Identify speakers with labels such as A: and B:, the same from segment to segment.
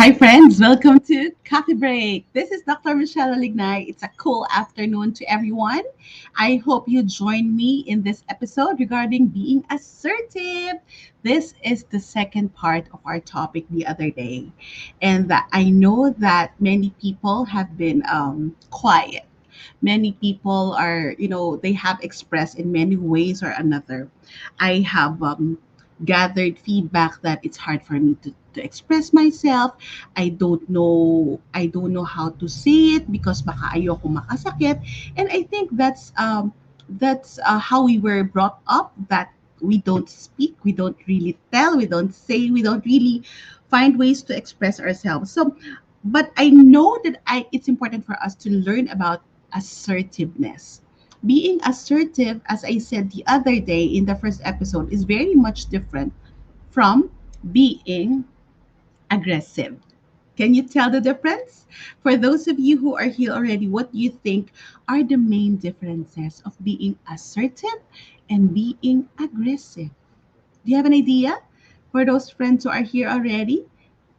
A: Hi, friends. Welcome to Coffee Break. This is Dr. Michele. It's a cool afternoon to everyone. I hope you join me in this episode regarding being assertive. This is the second part of our topic the other day. And that I know that many people have been quiet. Many people they have expressed in many ways or another. I have gathered feedback that it's hard for me to express myself. I don't know how to say it because baka ayoko makasakit. And I think that's how we were brought up, that we don't speak, we don't really tell, we don't say, we don't really find ways to express ourselves. So but I know that it's important for us to learn about assertiveness. Being assertive, as I said the other day in the first episode, is very much different from being aggressive. Can you tell the difference? For those of you who are here already, what do you think are the main differences of being assertive and being aggressive? Do you have an idea? For those friends who are here already,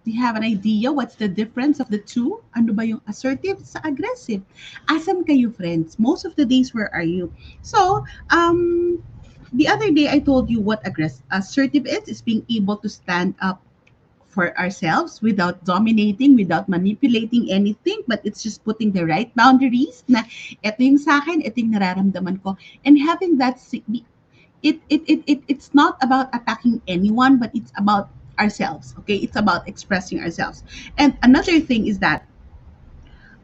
A: do you have an idea what's the difference of the two? Ano ba yung assertive sa aggressive? Asan kayo, friends? Most of the days, where are you? So, the other day I told you what assertive is being able to stand up for ourselves without dominating, without manipulating anything, but it's just putting the right boundaries na ito yung sa akin, ito yung nararamdaman ko. And having that, it's not about attacking anyone, but it's about ourselves, okay? It's about expressing ourselves. And another thing is that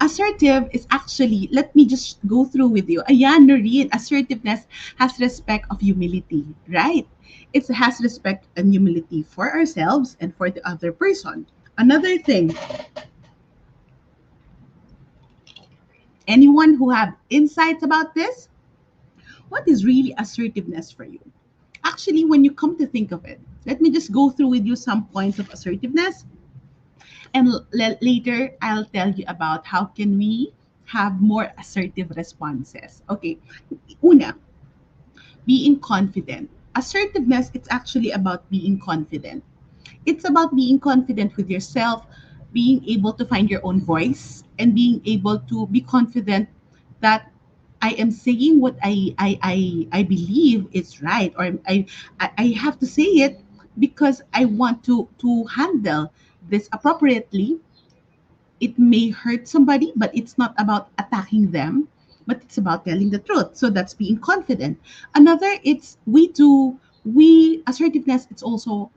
A: assertive is actually, let me just go through with you. Ayan, Noreen, assertiveness has respect of humility, right? It has respect and humility for ourselves and for the other person. Another thing, anyone who have insights about this, what is really assertiveness for you? Actually, when you come to think of it, let me just go through with you some points of assertiveness, and later I'll tell you about how can we have more assertive responses. Okay, una, being confident. Assertiveness, it's actually about being confident. It's about being confident with yourself, being able to find your own voice, and being able to be confident that I am saying what I believe is right, or I have to say it because I want to handle this appropriately. It may hurt somebody, but it's not about attacking them, but it's about telling the truth. So that's being confident. Another, it's we assertiveness, it's also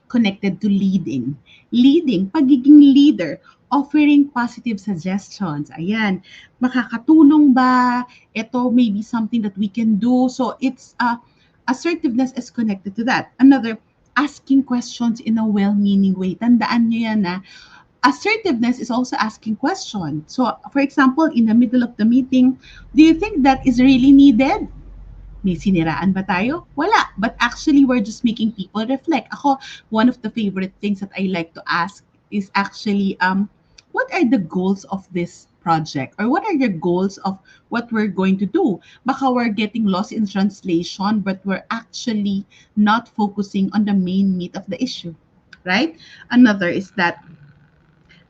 A: connected to leading. Leading, pagiging leader, offering positive suggestions. Ayan, makakatulong ba? Ito may be something that we can do. So it's assertiveness is connected to that. Another, asking questions in a well-meaning way. Tandaan nyo yan na assertiveness is also asking questions. So, for example, in the middle of the meeting, do you think that is really needed? May siniraan ba tayo? Wala. But actually, we're just making people reflect. Ako, one of the favorite things that I like to ask is actually, what are the goals of this project? Or what are your goals of what we're going to do? Baka we're getting lost in translation, but we're actually not focusing on the main meat of the issue. Right? Another is that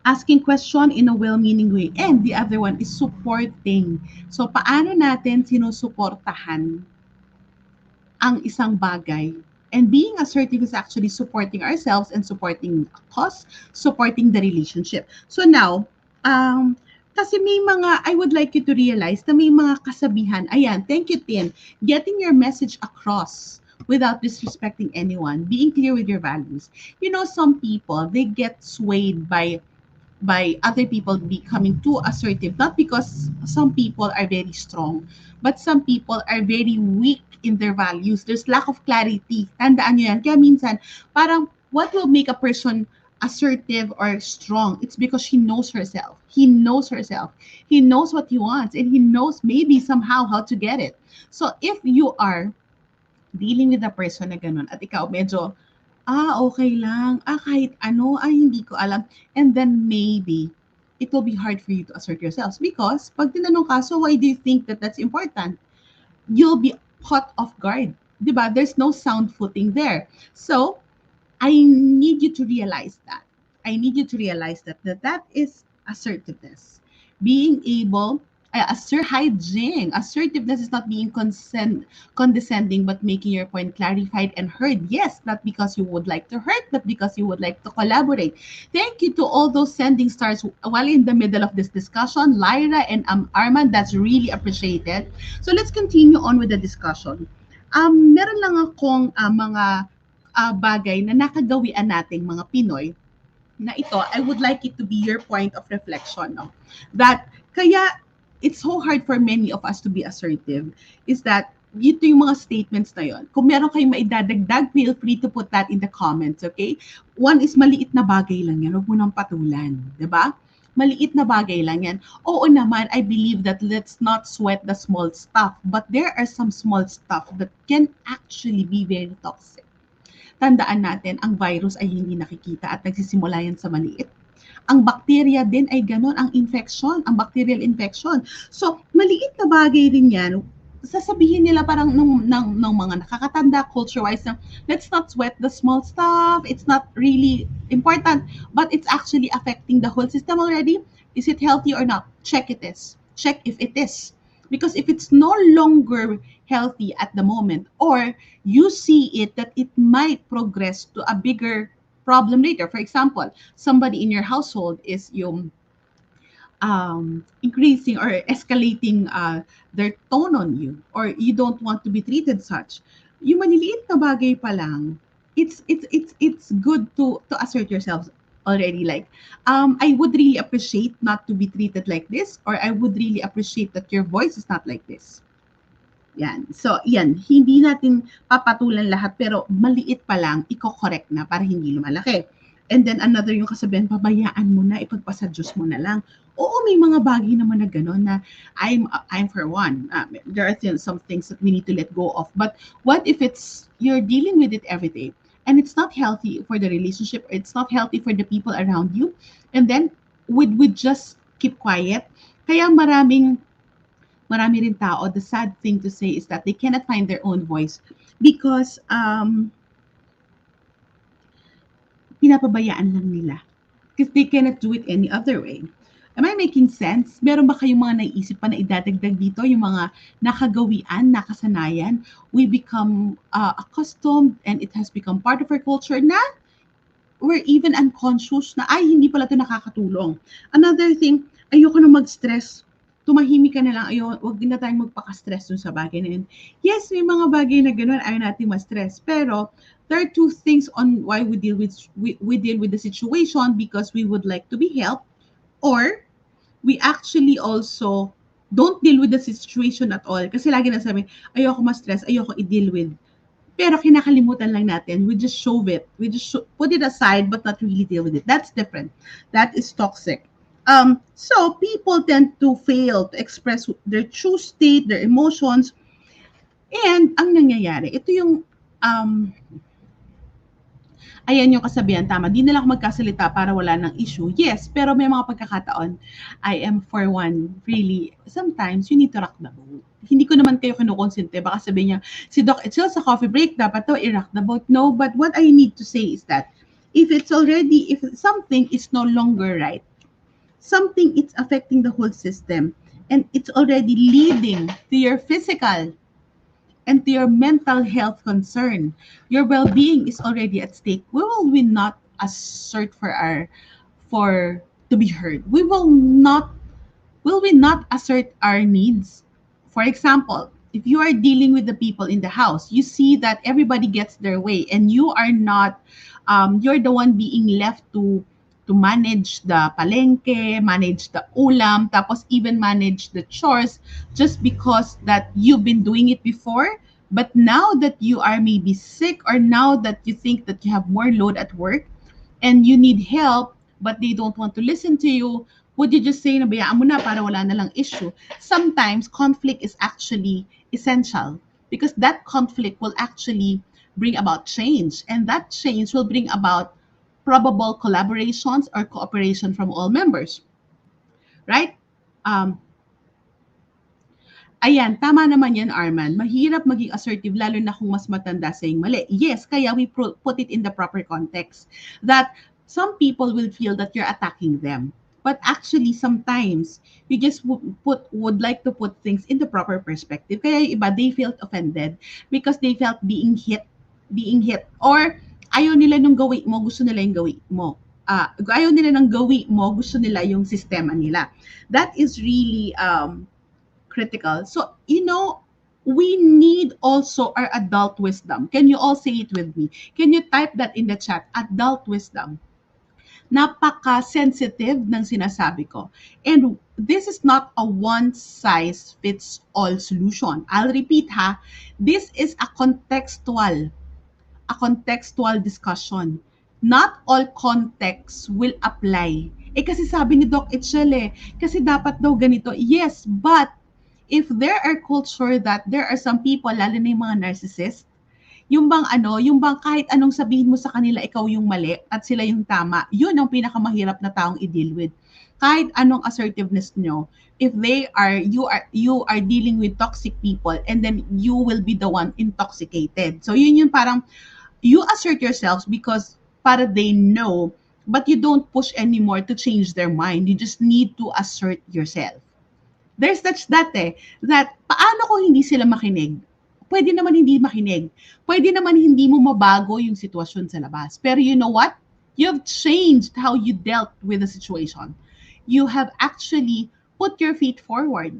A: asking question in a well-meaning way. And the other one is supporting. So, paano natin sinusuportahan ang isang bagay? And being assertive is actually supporting ourselves and supporting a cause, supporting the relationship. So now, kasi may mga, I would like you to realize na may mga kasabihan. Ayan, thank you, Tin. Getting your message across without disrespecting anyone, being clear with your values. You know, some people, they get swayed by other people becoming too assertive, not because some people are very strong, but some people are very weak in their values. There's lack of clarity. Tandaan nyo yan. Kaya minsan, parang what will make a person assertive or strong? It's because she knows herself. He knows herself. He knows what he wants, and he knows maybe somehow how to get it. So if you are dealing with a person na ganun at ikaw medyo okay lang. Kahit ano, hindi ko alam. And then maybe, it will be hard for you to assert yourselves because pag tinanong ka, so why do you think that that's important? You'll be caught off guard. Diba? There's no sound footing there. So, I need you to realize that. I need you to realize that is assertiveness. Being able, hi Jing, assertiveness is not being condescending, but making your point clarified and heard. Yes, not because you would like to hurt, but because you would like to collaborate. Thank you to all those sending stars while in the middle of this discussion, Lyra and Arman. That's really appreciated. So let's continue on with the discussion. Meron lang akong mga bagay na nakagawian nating mga Pinoy na ito, I would like it to be your point of reflection. No? That, kaya, it's so hard for many of us to be assertive, is that, ito yung mga statements na yon. Kung meron kayong maidadagdag, feel free to put that in the comments, okay? One is maliit na bagay lang yan, huwag mo nang patulan, di ba? Maliit na bagay lang yan. Oo naman, I believe that let's not sweat the small stuff, but there are some small stuff that can actually be very toxic. Tandaan natin, ang virus ay hindi nakikita at nagsisimula yan sa maliit. Ang bacteria din ay ganon, ang infection, ang bacterial infection. So, maliit na bagay din yan. Sasabihin nila parang ng mga nakakatanda culture-wise na let's not sweat the small stuff, it's not really important, but it's actually affecting the whole system already. Is it healthy or not? Check it is. Check if it is. Because if it's no longer healthy at the moment, or you see it that it might progress to a bigger problem later. For example, somebody in your household is yung increasing or escalating their tone on you, or you don't want to be treated such. Yung maliliit na bagay pa lang, it's good to assert yourselves already, like I would really appreciate not to be treated like this, or I would really appreciate that your voice is not like this. Yan. So, yan. Hindi natin papatulan lahat, pero maliit pa lang, i-correct na para hindi lumalaki. And then another yung kasabihan, pabayaan mo na, ipagpasa Diyos mo na lang. Oo, may mga bagay naman na gano'n na I'm for one. There are some things that we need to let go of. But what if you're dealing with it every day and it's not healthy for the relationship, or it's not healthy for the people around you, and then we just keep quiet. Kaya marami rin tao, the sad thing to say is that they cannot find their own voice because pinapabayaan lang nila. Because they cannot do it any other way. Am I making sense? Meron ba kayong mga naiisip pa na idadagdag dito? Yung mga nakagawian, nakasanayan, we become accustomed and it has become part of our culture na we're even unconscious na, ay, hindi pala ito nakakatulong. Another thing, ayoko na mag-stress. Tumahimik ka na lang, wag din na tayong magpaka-stress dun sa bagay na yun. Yes, may mga bagay na gano'n, ayaw natin ma-stress. Pero, there are two things on why we deal with the situation, because we would like to be helped, or we actually also don't deal with the situation at all. Kasi lagi na sabi, ayoko ma-stress, ayoko i-deal with. Pero kinakalimutan lang natin, we just shove it. We just put it aside but not really deal with it. That's different. That is toxic. So people tend to fail to express their true state, their emotions. And ang nangyayari, ito yung ayan yung kasabihan, tama. Di na lang ako magkasalita para wala ng issue. Yes, pero may mga pagkakataon, I am for one, really, sometimes you need to rock the boat. Hindi ko naman kayo kinukonsente. Baka sabihin niya, si Doc Itzel sa coffee break, dapat to i-rock the boat. No, but what I need to say is that if something is no longer right, something it's affecting the whole system, and it's already leading to your physical and to your mental health concern, your well-being is already at stake. We not assert for to be heard? Will we not assert our needs? For example, if you are dealing with the people in the house, you see that everybody gets their way and you are not, you're the one being left to manage the palengke, manage the ulam, tapos even manage the chores, just because that you've been doing it before. But now that you are maybe sick, or now that you think that you have more load at work and you need help, but they don't want to listen to you, would you just say na bayaan mo na para wala na lang issue? Sometimes conflict is actually essential, because that conflict will actually bring about change, and that change will bring about probable collaborations or cooperation from all members. Right? Um, Ayan, tama naman yan, Arman. Mahirap maging assertive lalo na kung mas matanda sa yung mali. Yes, kaya we put it in the proper context. That some people will feel that you're attacking them. But actually, sometimes you just would like to put things in the proper perspective. Kaya yung iba, they felt offended because they felt being hit, or ayaw nila nung gawi mo, gusto nila yung gawi mo. Ayaw nila ng gawi mo, gusto nila yung sistema nila. That is really critical. So, we need also our adult wisdom. Can you all say it with me? Can you type that in the chat? Adult wisdom. Napaka-sensitive ng sinasabi ko. And this is not a one-size-fits-all solution. I'll repeat ha, this is a contextual discussion. Not all contexts will apply. Kasi sabi ni Doc Itchel kasi dapat daw ganito. Yes, but if there are culture that there are some people, lalo na yung mga narcissist, yung bang kahit anong sabihin mo sa kanila, ikaw yung mali at sila yung tama, yun ang pinakamahirap na taong i-deal with. Kahit anong assertiveness nyo, if you are dealing with toxic people, and then you will be the one intoxicated. So yun yung parang, you assert yourselves because para they know, but you don't push anymore to change their mind. You just need to assert yourself. There's that paano kung hindi sila makinig? Pwede naman hindi makinig. Pwede naman hindi mo mabago yung sitwasyon sa labas. Pero you know what? You've changed how you dealt with the situation. You have actually put your feet forward.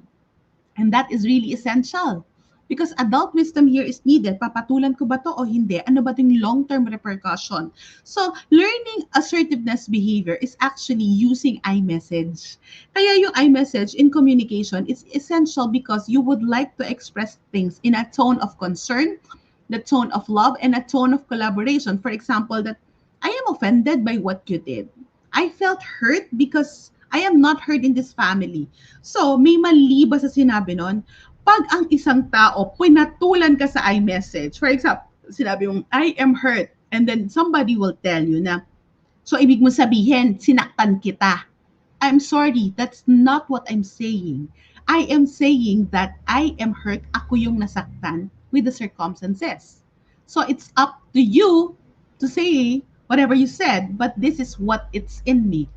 A: And that is really essential. Because adult wisdom here is needed. Papatulan ko ba to o hindi? Ano ba yung long-term repercussion? So, learning assertiveness behavior is actually using iMessage. Kaya yung iMessage in communication is essential because you would like to express things in a tone of concern, the tone of love, and a tone of collaboration. For example, that I am offended by what you did. I felt hurt because I am not heard in this family. So, may mali ba sa sinabi nun? Pag ang isang tao, pinatulan ka sa iMessage, for example, sinabi mong, I am hurt, and then somebody will tell you na, so ibig mo sabihin, sinaktan kita. I'm sorry, that's not what I'm saying. I am saying that I am hurt, ako yung nasaktan with the circumstances. So it's up to you to say whatever you said, but this is what it's in me.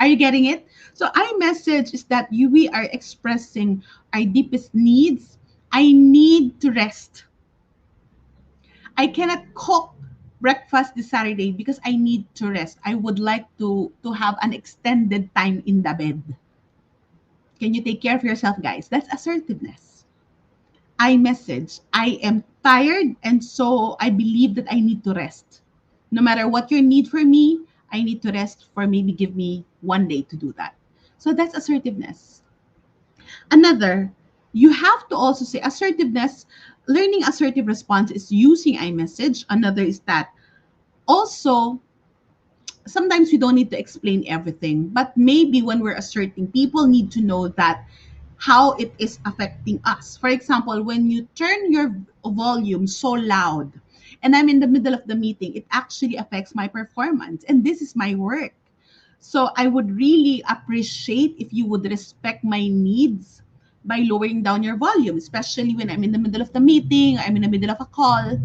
A: Are you getting it? So iMessage is that we are expressing our deepest needs. I need to rest. I cannot cook breakfast this Saturday because I need to rest. I would like to have an extended time in the bed. Can you take care of yourself, guys? That's assertiveness. iMessage. I am tired, and so I believe that I need to rest. No matter what your need for me, I need to rest for maybe give me one day to do that. So that's assertiveness. Another, you have to also say assertiveness, learning assertive response is using iMessage. Another is that also sometimes we don't need to explain everything, but maybe when we're asserting, people need to know that how it is affecting us. For example, when you turn your volume so loud and I'm in the middle of the meeting, it actually affects my performance. And this is my work. So I would really appreciate if you would respect my needs by lowering down your volume, especially when I'm in the middle of the meeting, I'm in the middle of a call,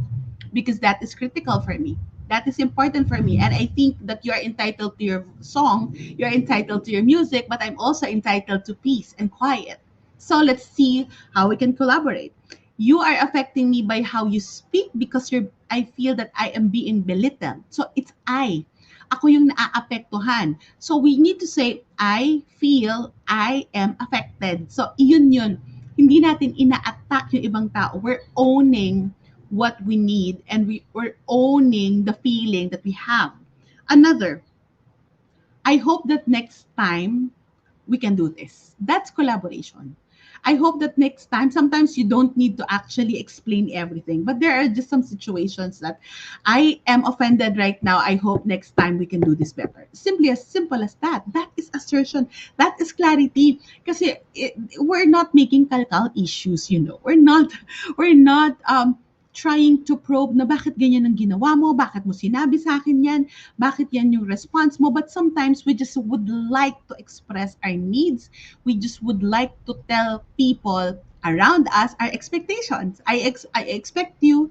A: because that is critical for me. That is important for me. And I think that you're entitled to your song, you're entitled to your music, but I'm also entitled to peace and quiet. So let's see how we can collaborate. You are affecting me by how you speak because I feel that I am being belittled. So it's I. Ako yung naaapektuhan. So we need to say, I feel I am affected. So yun. Hindi natin ina-attack yung ibang tao. We're owning what we need and we're owning the feeling that we have. Another, I hope that next time we can do this. That's collaboration. I hope that next time, sometimes you don't need to actually explain everything, but there are just some situations that I am offended right now. I hope next time we can do this better. Simply as simple as that. That is assertion. That is clarity. Kasi we're not making kalkal issues, We're not trying to probe na bakit ganyan ang ginawa mo, bakit mo sinabi sa akin yan, bakit yan yung response mo. But sometimes we just would like to express our needs. We just would like to tell people around us our expectations. I expect you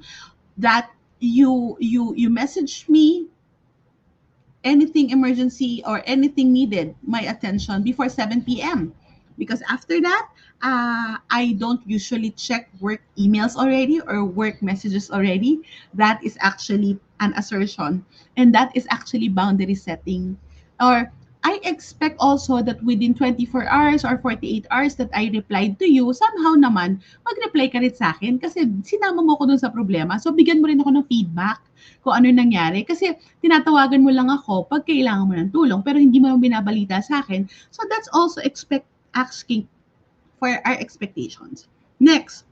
A: that you message me anything emergency or anything needed my attention before 7 p.m. Because after that, I don't usually check work emails already or work messages already. That is actually an assertion. And that is actually boundary setting. Or I expect also that within 24 hours or 48 hours that I replied to you, somehow naman, mag-reply ka rin sa akin kasi sinama mo ko dun sa problema. So, bigyan mo rin ako ng feedback kung ano yung nangyari. Kasi tinatawagan mo lang ako pag kailangan mo ng tulong pero hindi mo lang binabalita sa akin. So, that's also asking for our expectations. Next,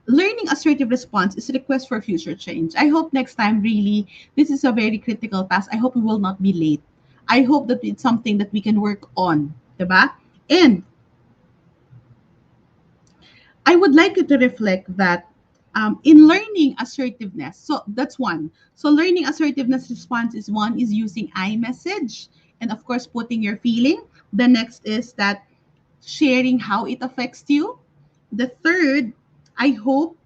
A: learning assertive response is a request for future change. I hope next time, really, this is a very critical task. I hope we will not be late. I hope that it's something that we can work on. Diba? And I would like you to reflect that in learning assertiveness, so that's one. So learning assertiveness response is one is using I message and of course putting your feeling. The next is that sharing how it affects you. The third, I hope,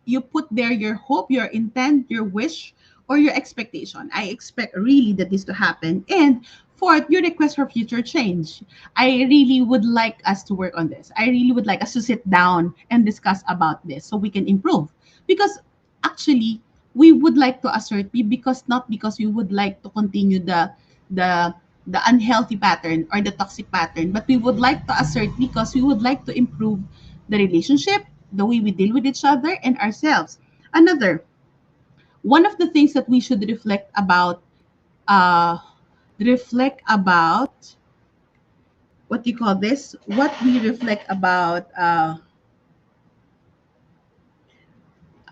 A: you put there your hope, your intent, your wish, or your expectation. I expect really that this to happen. And fourth, your request for future change. I really would like us to work on this. I really would like us to sit down and discuss about this so we can improve. Because actually, we would like to assert because not because we would like to continue the the unhealthy pattern or the toxic pattern, but we would like to assert because we would like to improve the relationship, the way we deal with each other and ourselves. Another, one of the things that we should uh, reflect about, what do you call this? What we reflect about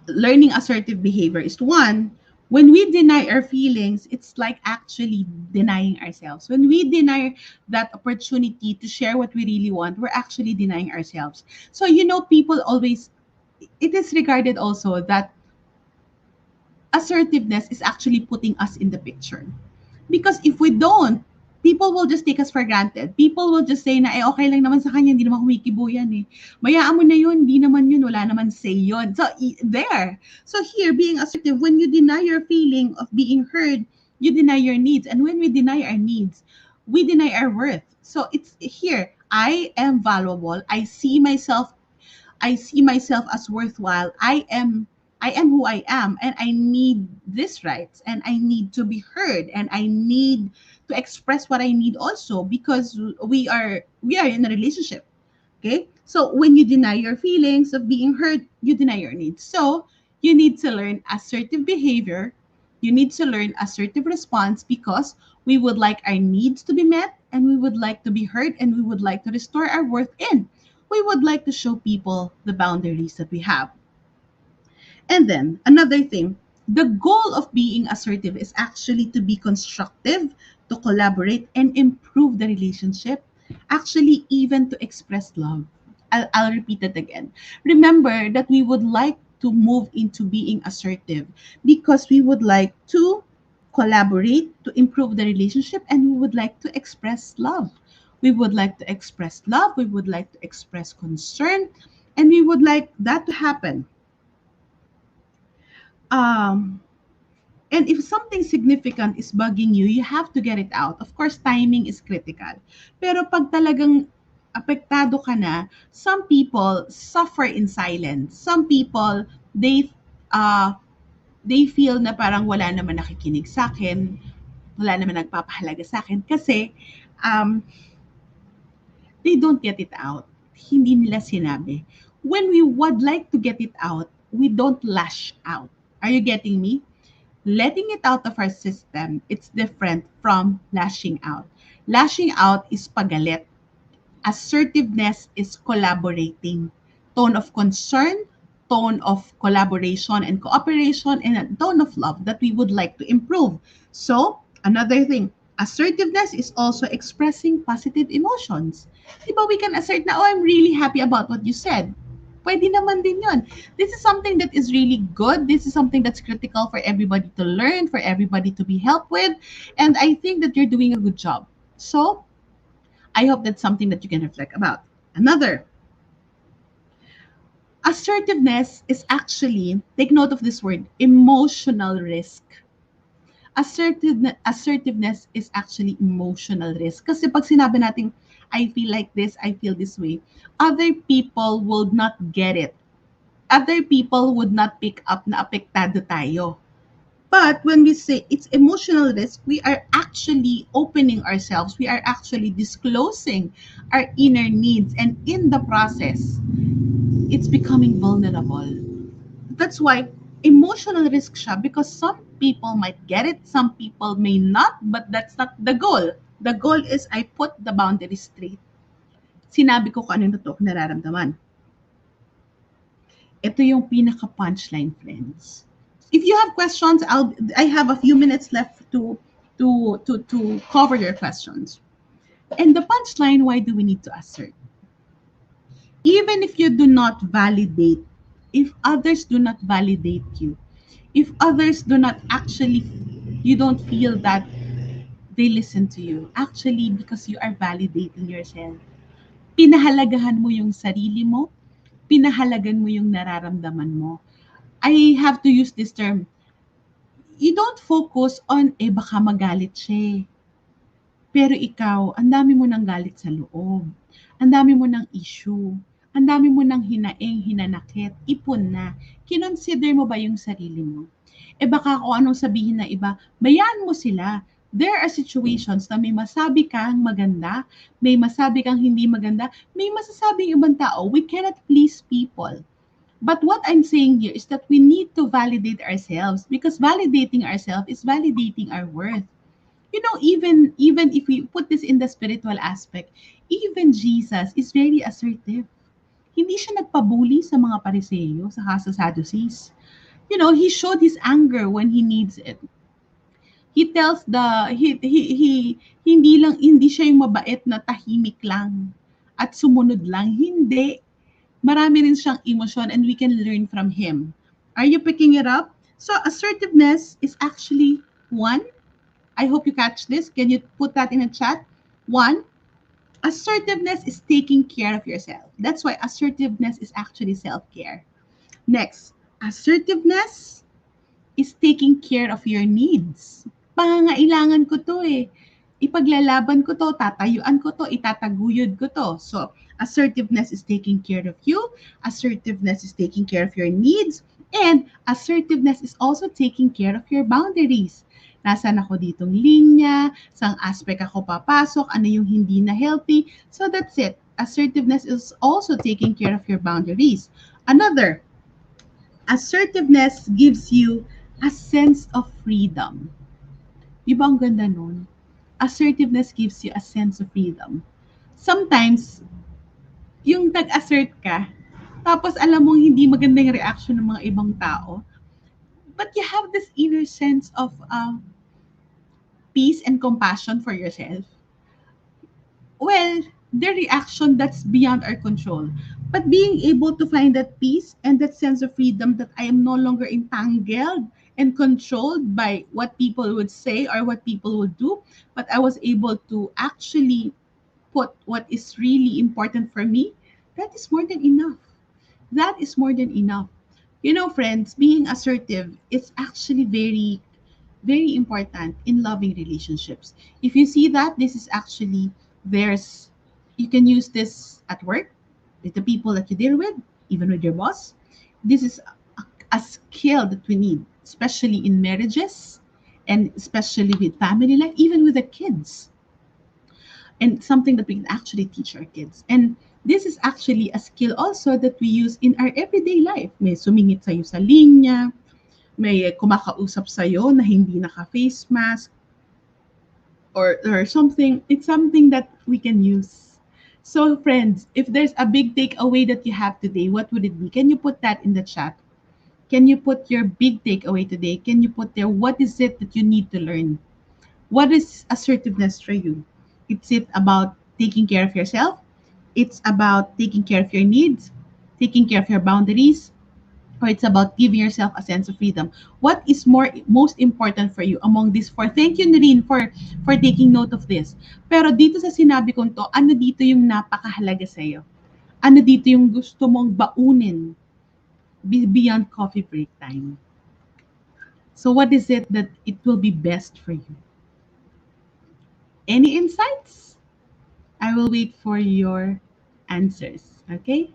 A: learning assertive behavior is one, when we deny our feelings, it's like actually denying ourselves. When we deny that opportunity to share what we really want, we're actually denying ourselves. So, people always, it is regarded also that assertiveness is actually putting us in the picture. Because if we don't, people will just take us for granted. People will just say na, okay lang naman sa kanya, hindi naman kumikibo yan eh. Mayaan mo na yun, hindi naman yun, wala naman say yun. So, there. So here, being assertive, when you deny your feeling of being heard, you deny your needs. And when we deny our needs, we deny our worth. So it's here, I am valuable. I see myself as worthwhile. I am who I am and I need these rights and I need to be heard and I need to express what I need also because we are in a relationship. Okay? So when you deny your feelings of being heard, you deny your needs. So you need to learn assertive behavior. You need to learn assertive response because we would like our needs to be met and we would like to be heard and we would like to restore our worth in. We would like to show people the boundaries that we have. And then another thing, the goal of being assertive is actually to be constructive, to collaborate and improve the relationship, actually even to express love. I'll repeat it again. Remember that we would like to move into being assertive because we would like to collaborate to improve the relationship and we would like to express love. We would like to express love, we would like to express concern, and we would like that to happen. Um, and if something significant is bugging you, you have to get it out. Of course, timing is critical. Pero pag talagang apektado ka na, some people suffer in silence. Some people, uh, they feel na parang wala naman nakikinig sa akin, wala naman nagpapahalaga sa akin kasi um, they don't get it out. Hindi nila sinabi. When we would like to get it out, we don't lash out. Are you getting me? Letting it out of our system, it's different from lashing out. Lashing out is pagalit. Assertiveness is collaborating. Tone of concern, tone of collaboration and cooperation, and a tone of love that we would like to improve. So, another thing, assertiveness is also expressing positive emotions. Diba we can assert na, oh, I'm really happy about what you said. Pwede naman din yun. This is something that is really good. This is something that's critical for everybody to learn, for everybody to be helped with. And I think that you're doing a good job. So, I hope that's something that you can reflect about. Another, assertiveness is actually, take note of this word, emotional risk. Assertiveness is actually emotional risk. Kasi pag sinabi natin, I feel like this, I feel this way, other people will not get it. Other people would not pick up na apektado tayo. But when we say it's emotional risk, we are actually opening ourselves. We are actually disclosing our inner needs. And in the process, it's becoming vulnerable. That's why emotional risk siya because some people might get it, some people may not, but that's not the goal. The goal is I put the boundaries straight. Sinabi ko kung ano yung totoo nararamdaman. Ito yung pinaka-punchline, friends. If you have questions, I have a few minutes left to cover your questions. And the punchline, why do we need to assert? Even if you do not validate, if others do not validate you, if others do not actually, you don't feel that they listen to you, actually because you are validating yourself. Pinahalagahan mo yung sarili mo, pinahalagan mo yung nararamdaman mo. I have to use this term. You don't focus on, baka magalit siya. Pero ikaw, ang dami mo ng galit sa loob. Ang dami mo ng issue. Ang dami mo ng hinaing, hinanakit, ipon na. Kinonsider mo ba yung sarili mo? Baka kung anong sabihin na iba, bayaan mo sila. There are situations na may masabi kang maganda, may masabi kang hindi maganda, may masasabing ibang tao. We cannot please people. But what I'm saying here is that we need to validate ourselves because validating ourselves is validating our worth. Even if we put this in the spiritual aspect, even Jesus is very assertive. Hindi siya nagpabuli sa mga Pariseo, sa Sadducees. He showed his anger when he needs it. He tells hindi siya yung mabait na tahimik lang at sumunod lang. Hindi. Marami rin siyang emotion and we can learn from him. Are you picking it up? So assertiveness is actually one. I hope you catch this. Can you put that in a chat? One, assertiveness is taking care of yourself. That's why assertiveness is actually self-care. Next, assertiveness is taking care of your needs. Pangangailangan ko to eh. Ipaglalaban ko to, tatayuan ko to, itataguyod ko to. So, assertiveness is taking care of you. Assertiveness is taking care of your needs. And assertiveness is also taking care of your boundaries. Nasaan ako ditong linya, sang aspect ako papasok, ano yung hindi na healthy. So that's it. Assertiveness is also taking care of your boundaries. Another, assertiveness gives you a sense of freedom. Di ba ang ganda nun? Assertiveness gives you a sense of freedom. Sometimes, yung nag-assert ka, tapos alam mong hindi maganda yung reaction ng mga ibang tao, but you have this inner sense of peace and compassion for yourself. Well, the reaction that's beyond our control. But being able to find that peace and that sense of freedom that I am no longer entangled and controlled by what people would say or what people would do, but I was able to actually put what is really important for me, that is more than enough. That is more than enough. Friends, being assertive is actually very, very important in loving relationships. If you see that, this is actually there's you can use this at work with the people that you deal with, even with your boss. This is a skill that we need, especially in marriages and especially with family life, even with the kids. And something that we can actually teach our kids. And this is actually a skill also that we use in our everyday life. May sumingit sa'yo sa linya, may kumakausap sa'yo na hindi naka-face mask, or something. It's something that we can use. So friends, if there's a big takeaway that you have today, what would it be? Can you put that in the chat? Can you put your big takeaway today? Can you put there what is it that you need to learn? What is assertiveness for you? It's it about taking care of yourself. It's about taking care of your needs, taking care of your boundaries, or it's about giving yourself a sense of freedom. What is most important for you among these four? Thank you, Noreen, for taking note of this. Pero dito sa sinabi kong to, ano dito yung napakahalaga sa'yo? Ano dito yung gusto mong baunin beyond coffee break time? So, what is it that it will be best for you? Any insights? I will wait for your answers. Okay?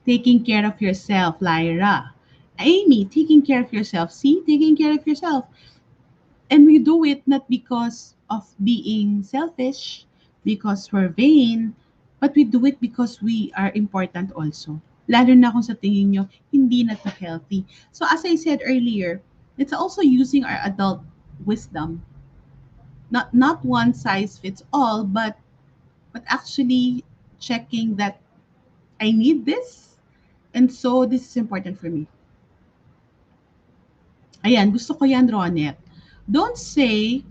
A: Taking care of yourself, Lyra. Amy, taking care of yourself. See, taking care of yourself. And we do it not because of being selfish, because we're vain, but we do it because we are important also. Lalo na kung sa tingin nyo, hindi na to healthy. So as I said earlier, it's also using our adult wisdom. Not one size fits all, but actually checking that I need this. And so this is important for me. Ayan, gusto ko yan, Ronet. Don't say,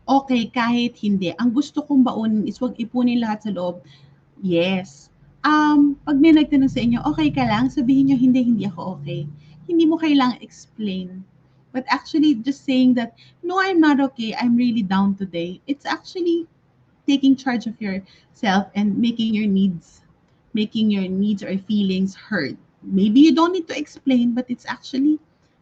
A: okay, kahit hindi. Ang gusto kong baunin is wag ipunin lahat sa loob. Yes. Pag may nagtanong sa inyo, okay ka lang? Sabihin nyo, hindi, hindi ako okay. Hindi mo kailangang explain. But actually, just saying that, no, I'm not okay. I'm really down today. It's actually taking charge of yourself and making your needs or feelings heard. Maybe you don't need to explain, but it's actually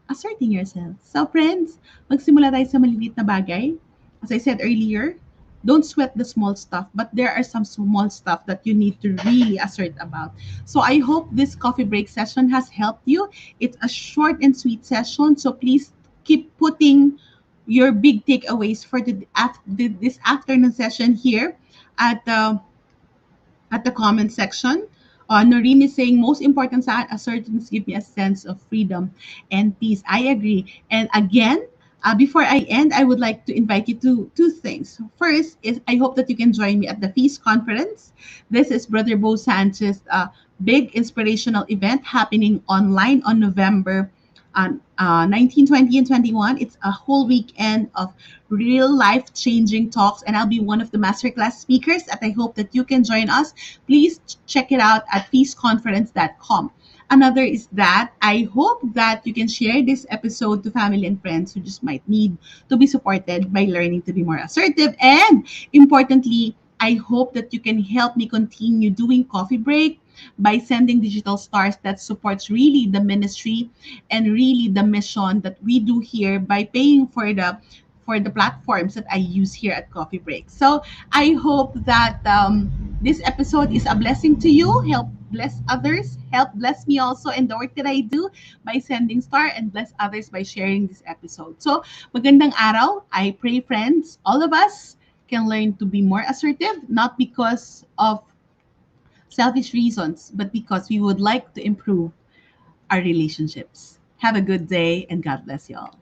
A: asserting yourself. So friends, magsimula tayo sa maliliit na bagay. As I said earlier, don't sweat the small stuff, but there are some small stuff that you need to really assert about. So I hope this coffee break session has helped you. It's a short and sweet session, so please keep putting your big takeaways for this afternoon session here at the comment section. Noreen is saying, most important sa akin, assertiveness give me a sense of freedom and peace. I agree. And again, before I end, I would like to invite you to two things. First is I hope that you can join me at the Feast Conference. This is Brother Bo Sanchez's big inspirational event happening online on November 19, 20, and 21. It's a whole weekend of real life changing talks, and I'll be one of the masterclass speakers. And I hope that you can join us. Please check it out at feastconference.com. Another is that I hope that you can share this episode to family and friends who just might need to be supported by learning to be more assertive. And importantly, I hope that you can help me continue doing coffee break by sending digital stars that supports really the ministry and really the mission that we do here by paying for the platforms that I use here at Coffee Break. So I hope that this episode is a blessing to you. Help bless others. Help bless me also in the work that I do by sending star and bless others by sharing this episode. So magandang araw. I pray friends, all of us can learn to be more assertive, not because of selfish reasons, but because we would like to improve our relationships. Have a good day and God bless you all.